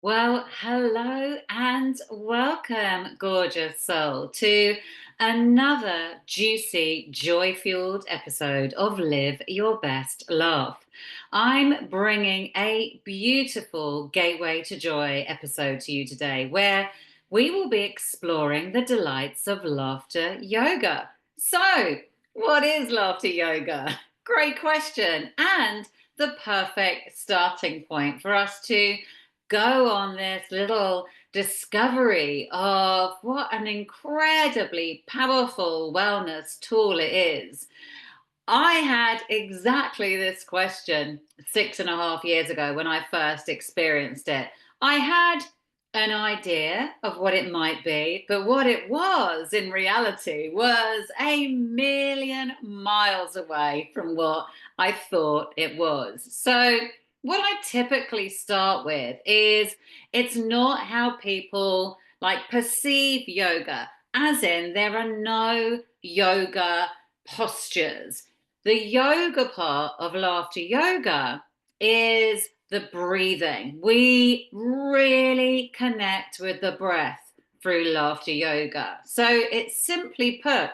Well, hello and welcome, gorgeous soul, to another juicy, joy fueled episode of Live Your Best Laugh. I'm bringing a beautiful Gateway to Joy episode to you today where we will be exploring the delights of laughter yoga. So, what is laughter yoga? Great question, and the perfect starting point for us to go on this little discovery of what an incredibly powerful wellness tool it is. I had exactly this question 6.5 years ago when I first experienced it. I had an idea of what it might be, but what it was in reality was a million miles away from what I thought it was. So, what I typically start with is it's not how people like perceive yoga, as in, there are no yoga postures. The yoga part of laughter yoga is the breathing. We really connect with the breath through laughter yoga. So it's simply put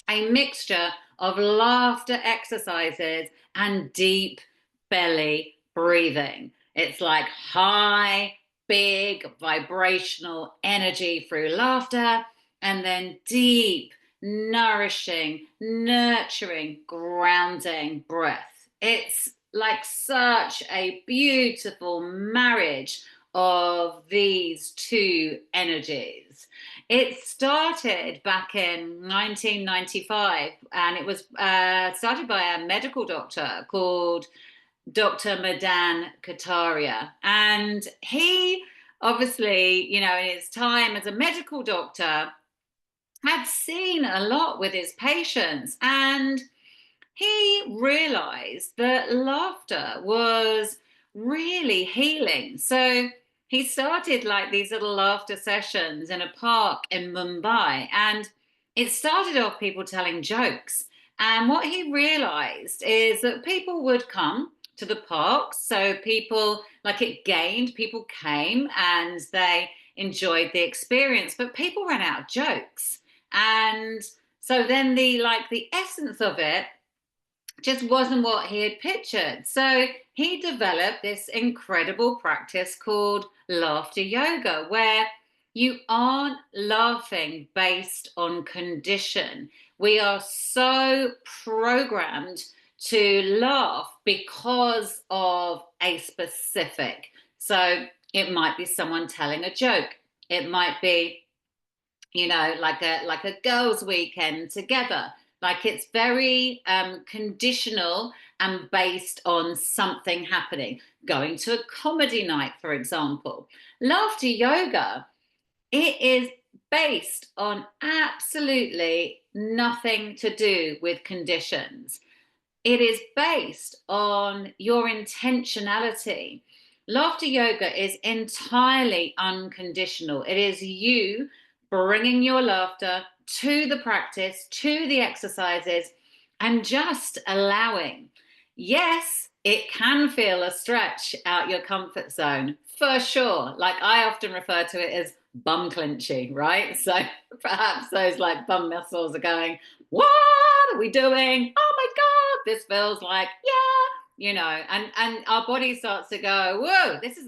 a mixture of laughter exercises and deep belly breathing. It's like high, big, vibrational energy through laughter, and then deep, nourishing, nurturing, grounding breath. It's like such a beautiful marriage of these two energies. It started back in 1995, and it was started by a medical doctor called Dr. Madan Kataria. And he obviously, in his time as a medical doctor, had seen a lot with his patients. And he realized that laughter was really healing. So he started like these little laughter sessions in a park in Mumbai. And it started off people telling jokes. And what he realized is that people would come to the parks. So people, like it gained, people came and they enjoyed the experience, but people ran out of jokes. And so then the essence of it just wasn't what he had pictured. So he developed this incredible practice called laughter yoga, where you aren't laughing based on condition. We are so programmed to laugh because of a specific. So it might be someone telling a joke. It might be like a girls' weekend together. Like it's very conditional and based on something happening. Going to a comedy night, for example. Laughter yoga, it is based on absolutely nothing to do with conditions. It is based on your intentionality. Laughter yoga is entirely unconditional. It is you bringing your laughter to the practice, to the exercises, and just allowing. Yes, it can feel a stretch out your comfort zone for sure. Like I often refer to it as bum clenching, right? So perhaps those like bum muscles are going, what are we doing? Oh my God, this feels like, yeah, and our body starts to go, whoa, this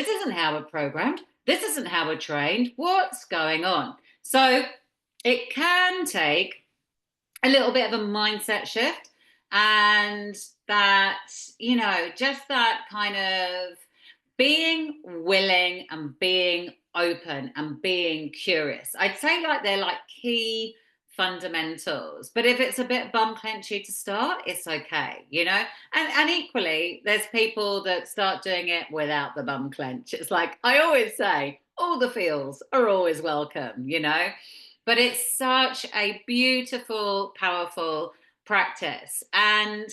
isn't how we're programmed. This isn't how we're trained. What's going on? So it can take a little bit of a mindset shift, and that, just that kind of being willing and being open and being curious. I'd say like they're like key fundamentals. But if it's a bit bum clenchy to start, it's okay. And equally, there's people that start doing it without the bum clench. It's like I always say, all the feels are always welcome. But it's such a beautiful, powerful practice. And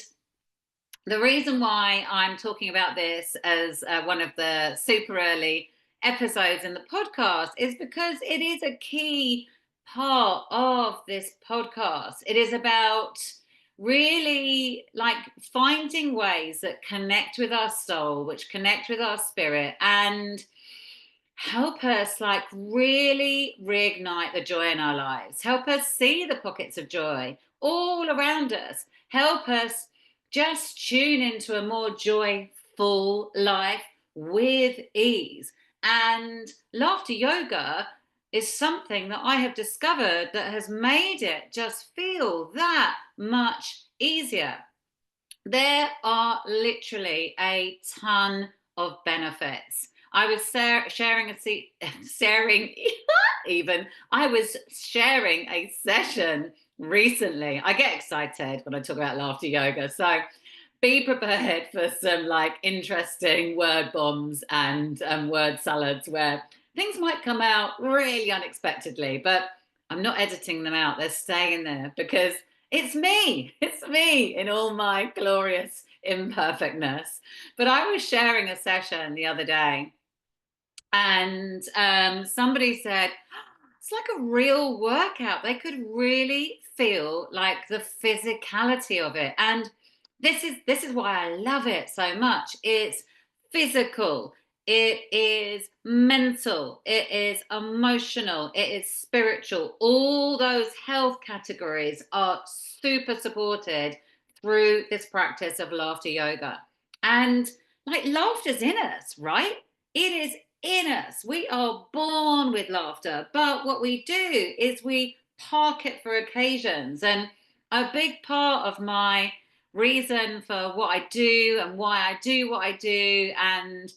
the reason why I'm talking about this as one of the super early episodes in the podcast is because it is a key part of this podcast. It is about really like finding ways that connect with our soul, which connect with our spirit, and help us like really reignite the joy in our lives, help us see the pockets of joy all around us, help us just tune into a more joyful life with ease. And laughter yoga is something that I have discovered that has made it just feel that much easier. There are literally a ton of benefits. I was sharing sharing even I was sharing a session recently. I get excited when I talk about laughter yoga, so be prepared for some like interesting word bombs and word salads where things might come out really unexpectedly, but I'm not editing them out. They're staying there because it's me. It's me in all my glorious imperfectness. But I was sharing a session the other day, and somebody said, it's like a real workout. They could really feel like the physicality of it. And this is why I love it so much. It's physical, it is mental, it is emotional, it is spiritual. All those health categories are super supported through this practice of laughter yoga. And like laughter's in us, right? It is in us. We are born with laughter, but what we do is we park it for occasions. And a big part of my reason for what I do and why I do what I do, and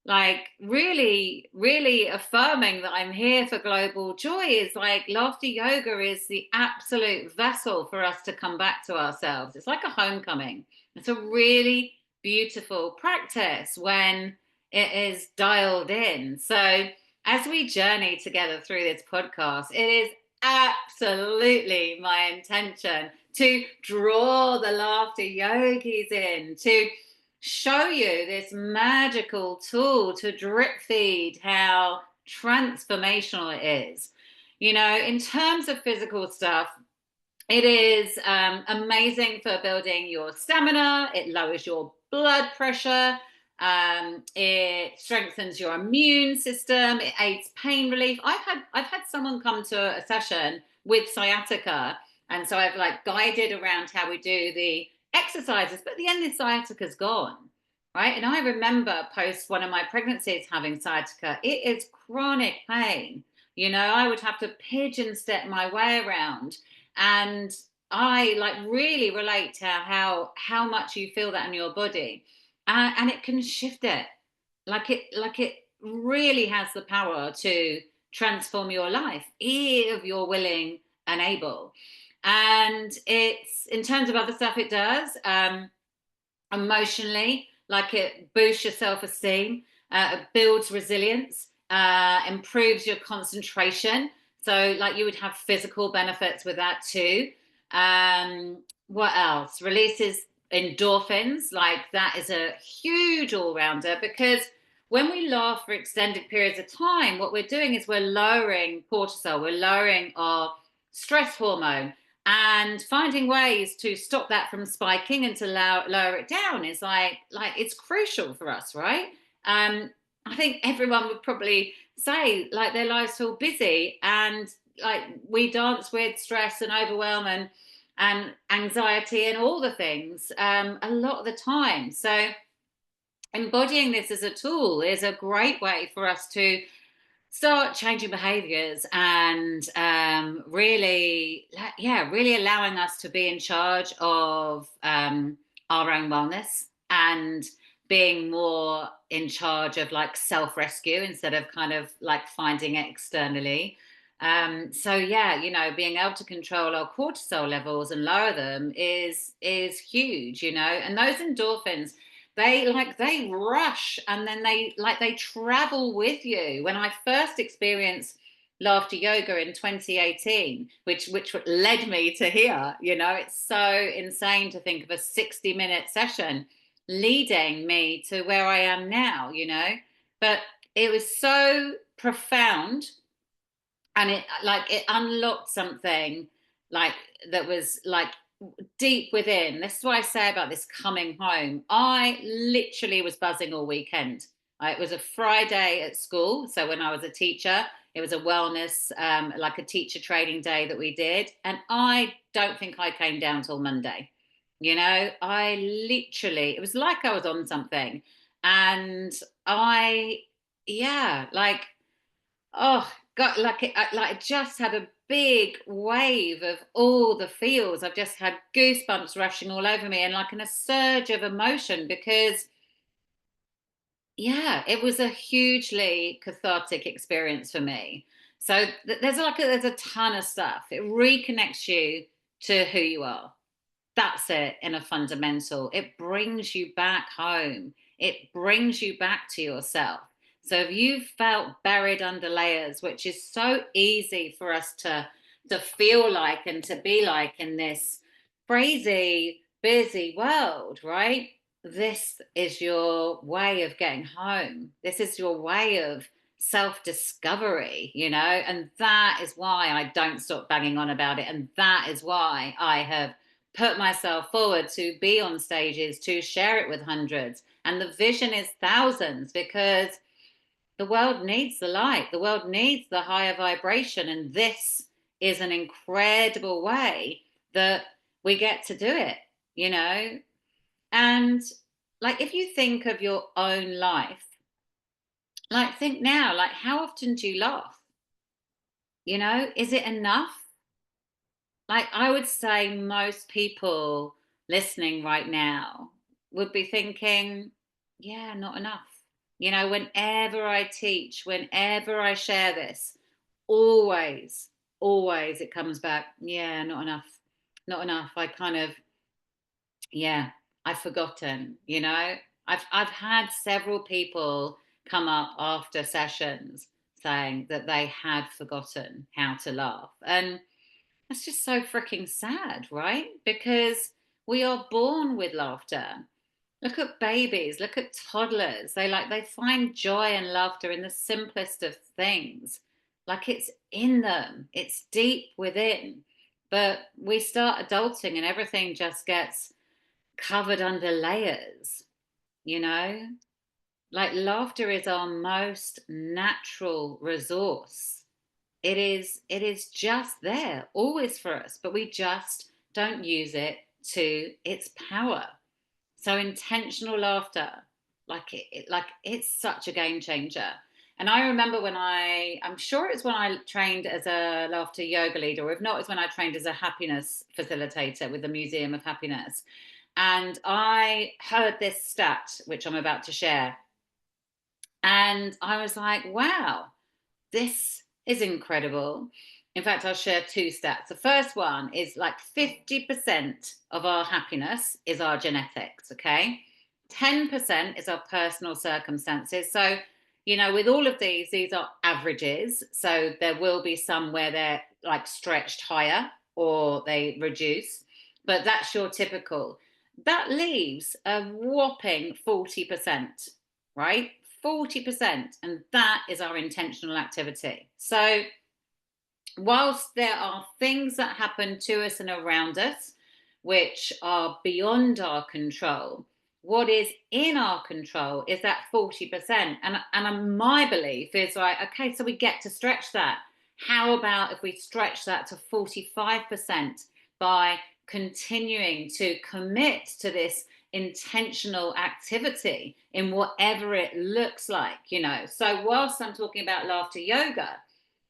like really, really affirming that I'm here for global joy, is like laughter yoga is the absolute vessel for us to come back to ourselves. It's like a homecoming. It's a really beautiful practice when it is dialed in. So, as we journey together through this podcast, it is absolutely my intention to draw the laughter yogis in, to show you this magical tool to drip feed how transformational it is. You know, in terms of physical stuff, it is amazing for building your stamina. It lowers your blood pressure. It strengthens your immune system. It aids pain relief. I've had someone come to a session with sciatica, and so I've like guided around how we do the exercises. But at the end, the sciatica's gone, right? And I remember post one of my pregnancies having sciatica. It is chronic pain. You know, I would have to pigeon step my way around, and I like really relate to how much you feel that in your body, and it can shift it. Like it really has the power to transform your life if you're willing and able. And it's in terms of other stuff it does. Emotionally, like it boosts your self-esteem, it builds resilience, improves your concentration. So like you would have physical benefits with that too. What else? Releases endorphins. Like that is a huge all-rounder, because when we laugh for extended periods of time, what we're doing is we're lowering cortisol, we're lowering our stress hormone, and finding ways to stop that from spiking and to lower it down is like it's crucial for us, right? I think everyone would probably say like their lives feel busy, and like we dance with stress and overwhelm and anxiety and all the things a lot of the time. So embodying this as a tool is a great way for us to start changing behaviors and really, yeah, really allowing us to be in charge of our own wellness, and being more in charge of like self rescue instead of kind of like finding it externally. So yeah, you know, being able to control our cortisol levels and lower them is huge, you know. And those endorphins, they rush, and then they travel with you. When I first experienced laughter yoga in 2018, which led me to here, you know, it's so insane to think of a 60-minute session leading me to where I am now, you know. But it was so profound, and it unlocked something like that was like deep within. This is what I say about this coming home. I literally was buzzing all weekend. It was a Friday at school. So when I was a teacher, it was a wellness, like a teacher training day that we did. And I don't think I came down till Monday. I literally, it was like I was on something. And I, yeah, like, oh, God, like I just had a big wave of all the feels. I've just had goosebumps rushing all over me and like in a surge of emotion because yeah, it was a hugely cathartic experience for me. So there's a ton of stuff. It reconnects you to who you are. That's it in a fundamental. It brings you back home. It brings you back to yourself. So if you felt buried under layers, which is so easy for us to feel like and to be like in this crazy, busy world, right? This is your way of getting home. This is your way of self discovery, and that is why I don't stop banging on about it. And that is why I have put myself forward to be on stages, to share it with hundreds. And the vision is thousands because the world needs the light, the world needs the higher vibration. And this is an incredible way that we get to do it, you know? And like, if you think of your own life, like, think now, like, how often do you laugh? Is it enough? Like, I would say most people listening right now would be thinking, yeah, not enough. Whenever I teach, whenever I share this, always, always it comes back, yeah, not enough. Not enough. I kind of, yeah, I've forgotten, I've had several people come up after sessions saying that they had forgotten how to laugh. And that's just so freaking sad, right? Because we are born with laughter. Look at babies, look at toddlers. They find joy and laughter in the simplest of things. Like it's in them, it's deep within. But we start adulting and everything just gets covered under layers, you know? Like laughter is our most natural resource. It is just there always for us, but we just don't use it to its power. So intentional laughter, like it's such a game changer. And I remember I'm sure it's when I trained as a laughter yoga leader, or if not, it's when I trained as a happiness facilitator with the Museum of Happiness. And I heard this stat, which I'm about to share. And I was like, wow, this is incredible. In fact, I'll share two stats. The first one is like 50% of our happiness is our genetics, okay? 10% is our personal circumstances. So, with all of these are averages. So there will be some where they're like stretched higher or they reduce, but that's your typical. That leaves a whopping 40%, right? 40%. And that is our intentional activity. So, whilst there are things that happen to us and around us which are beyond our control, what is in our control is that 40%. And my belief is like, okay, so we get to stretch that. How about if we stretch that to 45% by continuing to commit to this intentional activity in whatever it looks like, So, whilst I'm talking about laughter yoga,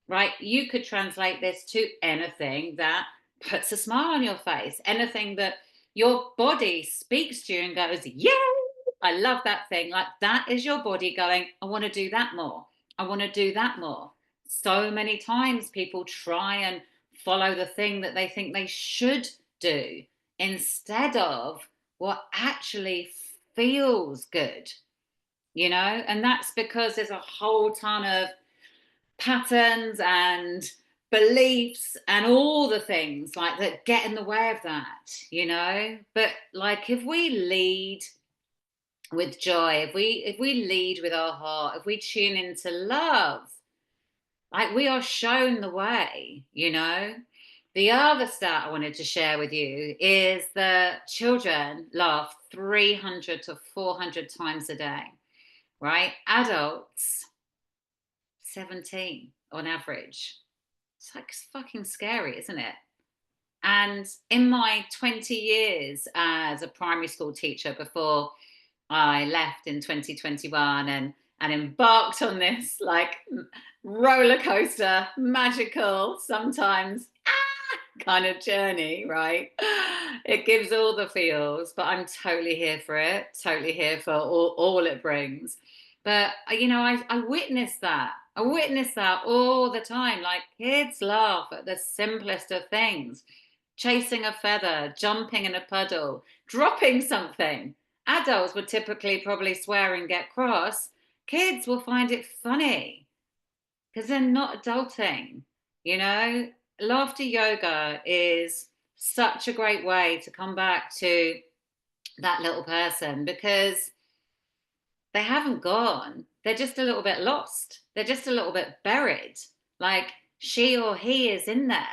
right, you could translate this to anything that puts a smile on your face, anything that your body speaks to you and goes, yay, I love that thing. Like that is your body going, I want to do that more. I want to do that more. So many times people try and follow the thing that they think they should do instead of what actually feels good, and that's because there's a whole ton of patterns and beliefs and all the things like that get in the way of that. But like if we lead with joy, if we lead with our heart, if we tune into love, like we are shown the way. The other stat I wanted to share with you is that children laugh 300 to 400 times a day. right? Adults, 17 on average. It's like fucking scary, isn't it? And in my 20 years as a primary school teacher before I left in 2021 and embarked on this like roller coaster, magical, sometimes kind of journey, right? It gives all the feels, but I'm totally here for it, totally here for all it brings. But I witness that. I witness that all the time. Like kids laugh at the simplest of things, chasing a feather, jumping in a puddle, dropping something. Adults would typically probably swear and get cross. Kids will find it funny because they're not adulting. You know, laughter yoga is such a great way to come back to that little person because they haven't gone. They're just a little bit lost. They're just a little bit buried. Like she or he is in there.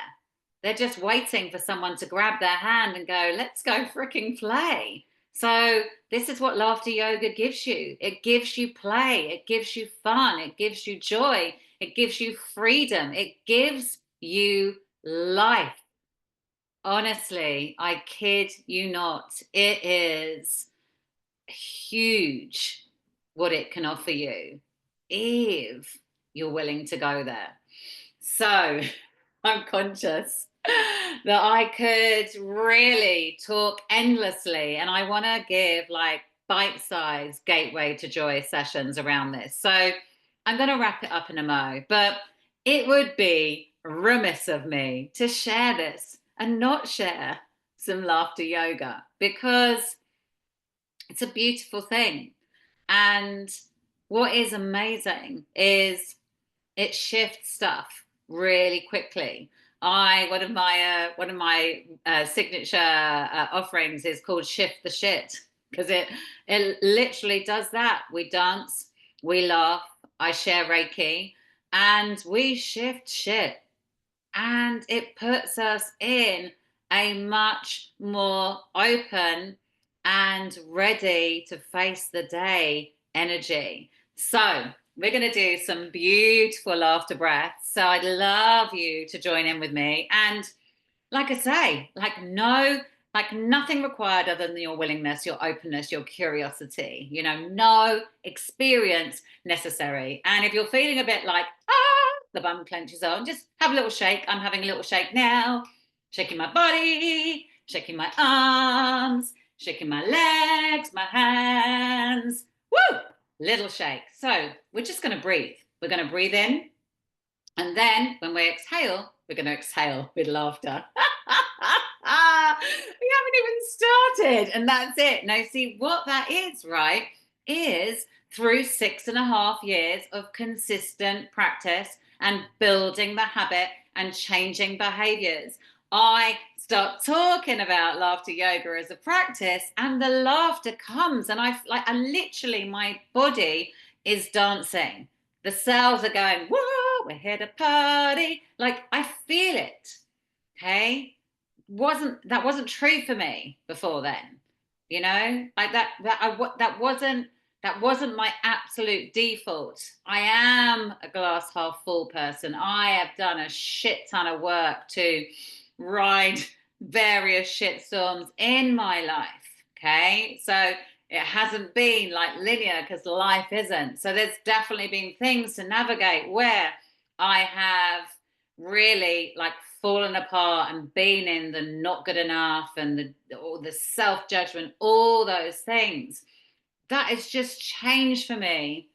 They're just waiting for someone to grab their hand and go, let's go freaking play. So, this is what laughter yoga gives you. It gives you play, it gives you fun, it gives you joy, it gives you freedom, it gives you life. Honestly, I kid you not. It is huge what it can offer you if you're willing to go there. So I'm conscious that I could really talk endlessly, and I want to give like bite sized gateway to joy sessions around this. So I'm going to wrap it up in a mo, but it would be remiss of me to share this and not share some laughter yoga because it's a beautiful thing. And what is amazing is it shifts stuff really quickly. I one of my signature offerings is called Shift the Shit because it literally does that. We dance, we laugh, I share Reiki, and we shift shit, and it puts us in a much more open and ready to face the day energy. So, we're going to do some beautiful laughter breaths. So, I'd love you to join in with me. And like I say, like nothing required other than your willingness, your openness, your curiosity, no experience necessary. And if you're feeling a bit like, the bum clenches on, just have a little shake. I'm having a little shake now, shaking my body, shaking my arms, shaking my legs, my hands. Woo! Little shake. So we're just going to breathe. We're going to breathe in. And then when we exhale, we're going to exhale with laughter. We haven't even started. And that's it. Now, see what that is, right? Is through 6.5 years of consistent practice and building the habit and changing behaviors. I start talking about laughter yoga as a practice, and the laughter comes, and I literally, my body is dancing. The cells are going, whoa, we're here to party. Like I feel it. Okay. That wasn't true for me before then. Like that wasn't my absolute default. I am a glass half full person. I have done a shit ton of work to ride various shitstorms in my life. Okay. So it hasn't been like linear because life isn't. So there's definitely been things to navigate where I have really like fallen apart and been in the not good enough and the self judgment, all those things. That has just changed for me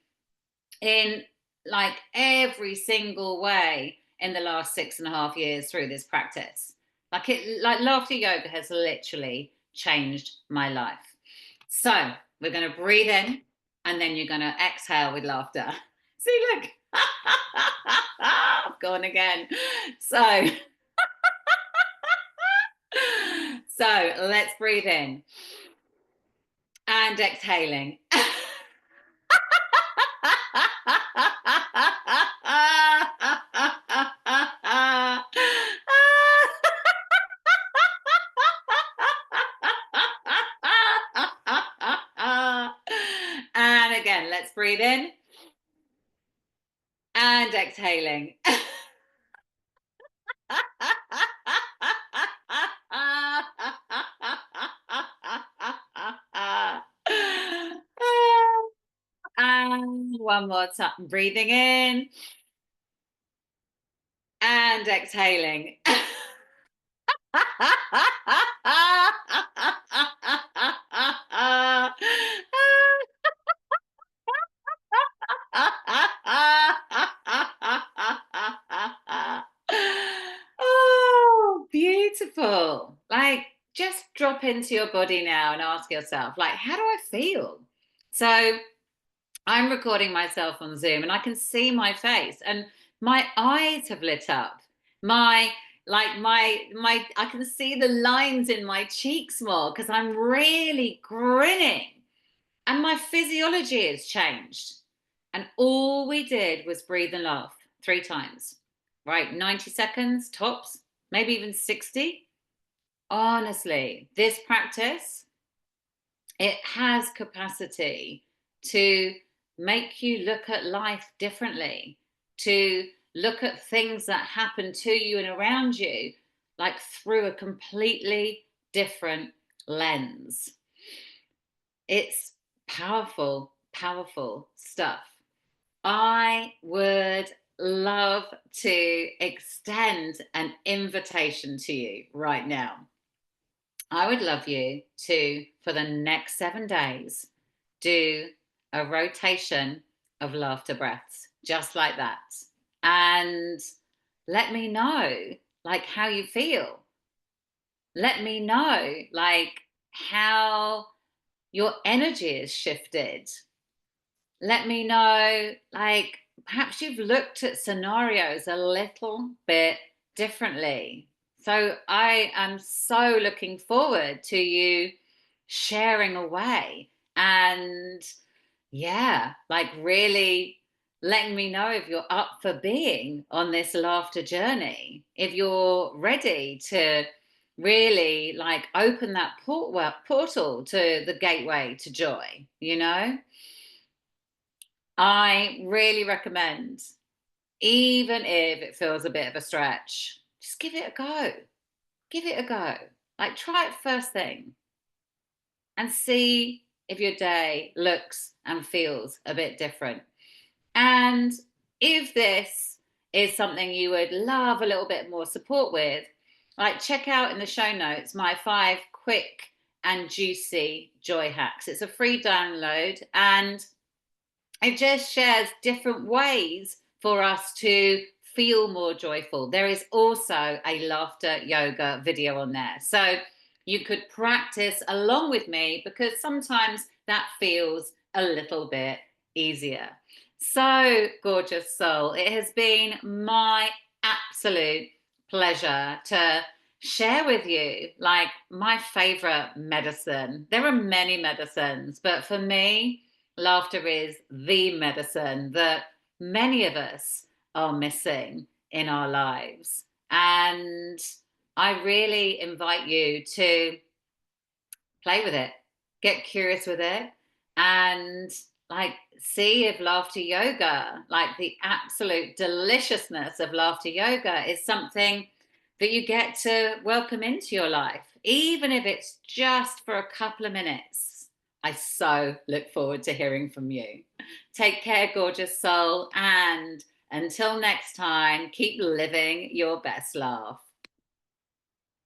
in like every single way in the last 6.5 years through this practice. Like laughter yoga has literally changed my life. So we're going to breathe in and then you're going to exhale with laughter. See, look, I've gone again. So let's breathe in and exhaling. And again, let's breathe and exhaling. And one more time, breathing in and exhaling. Oh, beautiful. Like, just drop into your body now and ask yourself, like, how do I feel? So, I'm recording myself on Zoom and I can see my face and my eyes have lit up. My my I can see the lines in my cheeks more because I'm really grinning and my physiology has changed. And all we did was breathe and laugh 3 times. Right? 90 seconds tops, maybe even 60. Honestly, this practice, it has capacity to make you look at life differently, to look at things that happen to you and around you like through a completely different lens. It's powerful, powerful stuff. I would love to extend an invitation to you right now. I would love you to, for the next 7 days, do a rotation of laughter breaths, just like that. And let me know, like, how you feel. Let me know, like, how your energy has shifted. Let me know, like, perhaps you've looked at scenarios a little bit differently. So I am so looking forward to you sharing away and, yeah, like, really letting me know if you're up for being on this laughter journey, if you're ready to really, like, open that portal to the gateway to joy, you know? I really recommend, even if it feels a bit of a stretch, just give it a go. Give it a go. Like, try it first thing and see if your day looks and feels a bit different. And if this is something you would love a little bit more support with, like, check out in the show notes my 5 quick and juicy joy hacks. It's a free download and it just shares different ways for us to feel more joyful. There is also a laughter yoga video on there. So you could practice along with me because sometimes that feels a little bit easier. So, gorgeous soul, it has been my absolute pleasure to share with you, like, my favorite medicine. There are many medicines, but for me, laughter is the medicine that many of us are missing in our lives. And I really invite you to play with it, get curious with it, and, like, see if laughter yoga, like the absolute deliciousness of laughter yoga, is something that you get to welcome into your life, even if it's just for a couple of minutes. I so look forward to hearing from you. Take care, gorgeous soul, and until next time, keep living your best laugh.